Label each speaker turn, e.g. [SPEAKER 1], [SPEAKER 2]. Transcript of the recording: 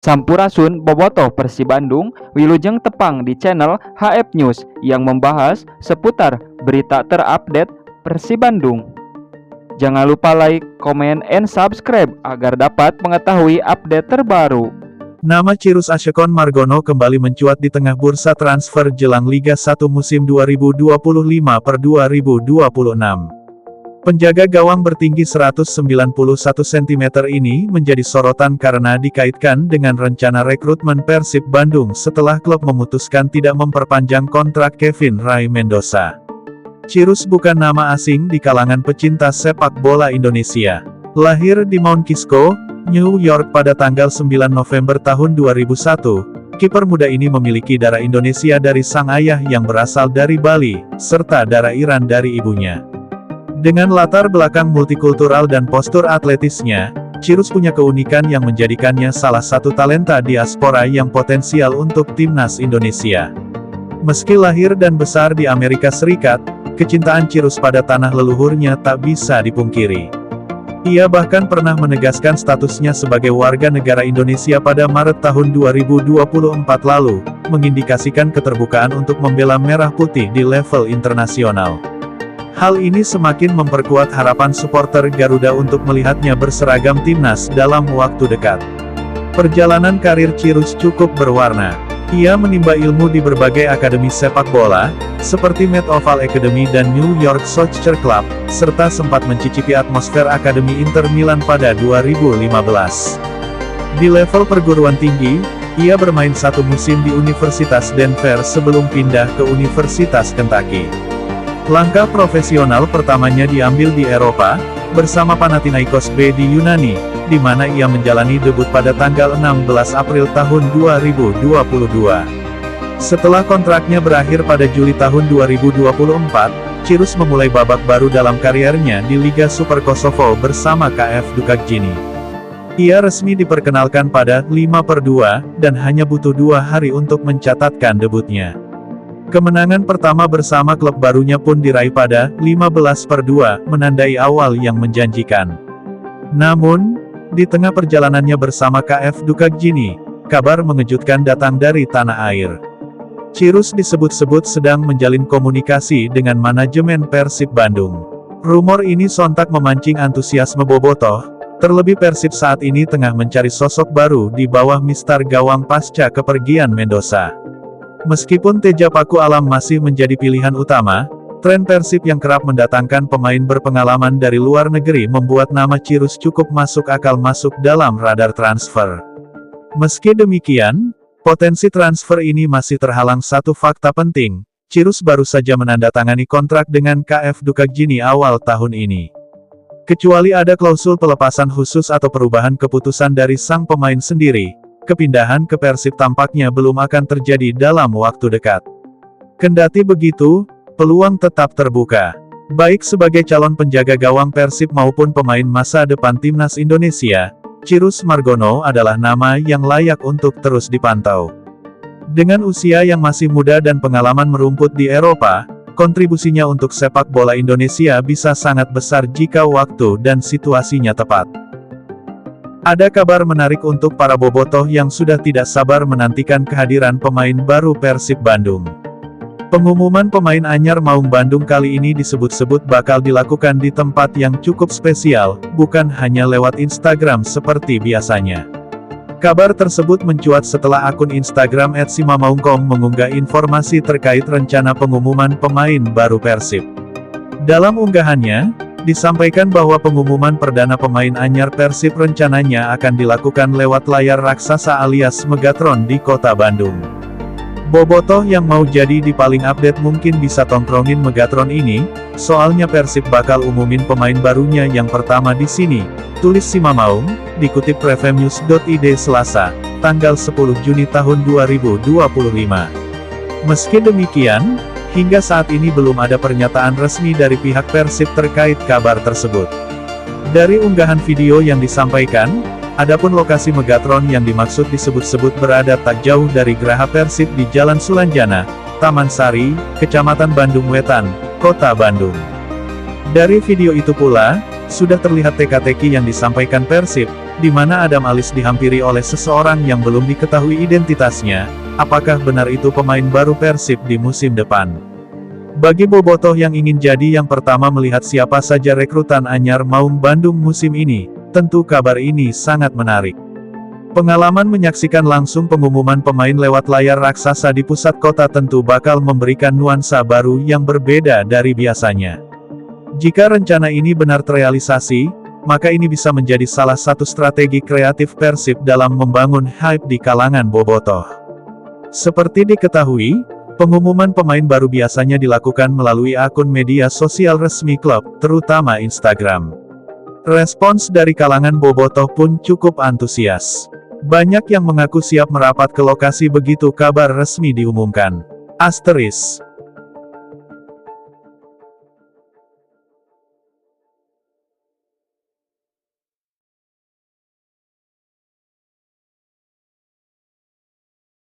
[SPEAKER 1] Sampurasun bobotoh Persib Bandung, wilujeng tepang di channel HF News yang membahas seputar berita terupdate Persib Bandung. Jangan lupa like, comment, and subscribe agar dapat mengetahui update terbaru.
[SPEAKER 2] Nama Chirus Ashekon Margono kembali mencuat di tengah bursa transfer jelang Liga 1 musim 2025/2026. Penjaga gawang bertinggi 191 cm ini menjadi sorotan karena dikaitkan dengan rencana rekrutmen Persib Bandung setelah klub memutuskan tidak memperpanjang kontrak Kevin Ray Mendoza. Chirus bukan nama asing di kalangan pecinta sepak bola Indonesia. Lahir di Mount Kisco, New York pada tanggal 9 November tahun 2001, kiper muda ini memiliki darah Indonesia dari sang ayah yang berasal dari Bali, serta darah Iran dari ibunya. Dengan latar belakang multikultural dan postur atletisnya, Chirus punya keunikan yang menjadikannya salah satu talenta diaspora yang potensial untuk timnas Indonesia. Meski lahir dan besar di Amerika Serikat, kecintaan Chirus pada tanah leluhurnya tak bisa dipungkiri. Ia bahkan pernah menegaskan statusnya sebagai warga negara Indonesia pada Maret tahun 2024 lalu, mengindikasikan keterbukaan untuk membela merah putih di level internasional. Hal ini semakin memperkuat harapan supporter Garuda untuk melihatnya berseragam timnas dalam waktu dekat. Perjalanan karir Chirus cukup berwarna. Ia menimba ilmu di berbagai akademi sepak bola, seperti Met Oval Academy dan New York Soccer Club, serta sempat mencicipi atmosfer Akademi Inter Milan pada 2015. Di level perguruan tinggi, ia bermain satu musim di Universitas Denver sebelum pindah ke Universitas Kentucky. Langkah profesional pertamanya diambil di Eropa, bersama Panathinaikos B di Yunani, di mana ia menjalani debut pada tanggal 16 April tahun 2022. Setelah kontraknya berakhir pada Juli tahun 2024, Chirus memulai babak baru dalam kariernya di Liga Super Kosovo bersama KF Dukakjini. Ia resmi diperkenalkan pada 5/2, dan hanya butuh 2 hari untuk mencatatkan debutnya. Kemenangan pertama bersama klub barunya pun diraih pada 15/2, menandai awal yang menjanjikan. Namun, di tengah perjalanannya bersama KF Dukakjini, kabar mengejutkan datang dari tanah air. Chirus disebut-sebut sedang menjalin komunikasi dengan manajemen Persib Bandung. Rumor ini sontak memancing antusiasme bobotoh, terlebih Persib saat ini tengah mencari sosok baru di bawah mistar gawang pasca kepergian Mendoza. Meskipun Teja Paku Alam masih menjadi pilihan utama, tren Persib yang kerap mendatangkan pemain berpengalaman dari luar negeri membuat nama Chirus cukup masuk akal masuk dalam radar transfer. Meski demikian, potensi transfer ini masih terhalang satu fakta penting. Chirus baru saja menandatangani kontrak dengan KF Dukakjini awal tahun ini. Kecuali ada klausul pelepasan khusus atau perubahan keputusan dari sang pemain sendiri, kepindahan ke Persib tampaknya belum akan terjadi dalam waktu dekat. Kendati begitu, peluang tetap terbuka. Baik sebagai calon penjaga gawang Persib maupun pemain masa depan timnas Indonesia, Chirus Margono adalah nama yang layak untuk terus dipantau. Dengan usia yang masih muda dan pengalaman merumput di Eropa, kontribusinya untuk sepak bola Indonesia bisa sangat besar jika waktu dan situasinya tepat. Ada kabar menarik untuk para bobotoh yang sudah tidak sabar menantikan kehadiran pemain baru Persib Bandung. Pengumuman pemain anyar Maung Bandung kali ini disebut-sebut bakal dilakukan di tempat yang cukup spesial, bukan hanya lewat Instagram seperti biasanya. Kabar tersebut mencuat setelah akun Instagram @simamaungkom mengunggah informasi terkait rencana pengumuman pemain baru Persib. Dalam unggahannya, disampaikan bahwa pengumuman perdana pemain anyar Persib rencananya akan dilakukan lewat layar raksasa alias Megatron di kota Bandung. Bobotoh yang mau jadi di paling update mungkin bisa tongkrongin Megatron ini, soalnya Persib bakal umumin pemain barunya yang pertama di sini, tulis Simamaung, dikutip prefemnews.id Selasa, tanggal 10 Juni tahun 2025. Meski demikian, hingga saat ini belum ada pernyataan resmi dari pihak Persib terkait kabar tersebut. Dari unggahan video yang disampaikan, adapun lokasi Megatron yang dimaksud disebut-sebut berada tak jauh dari Geraha Persib di Jalan Sulanjana, Taman Sari, Kecamatan Bandung Wetan, Kota Bandung. Dari video itu pula, sudah terlihat teka-teki yang disampaikan Persib, di mana Adam Alis dihampiri oleh seseorang yang belum diketahui identitasnya. Apakah benar itu pemain baru Persib di musim depan? Bagi bobotoh yang ingin jadi yang pertama melihat siapa saja rekrutan anyar Maung Bandung musim ini, tentu kabar ini sangat menarik. Pengalaman menyaksikan langsung pengumuman pemain lewat layar raksasa di pusat kota tentu bakal memberikan nuansa baru yang berbeda dari biasanya. Jika rencana ini benar terrealisasi, maka ini bisa menjadi salah satu strategi kreatif Persib dalam membangun hype di kalangan bobotoh. Seperti diketahui, pengumuman pemain baru biasanya dilakukan melalui akun media sosial resmi klub, terutama Instagram. Respons dari kalangan bobotoh pun cukup antusias. Banyak yang mengaku siap merapat ke lokasi begitu kabar resmi diumumkan. Asteris.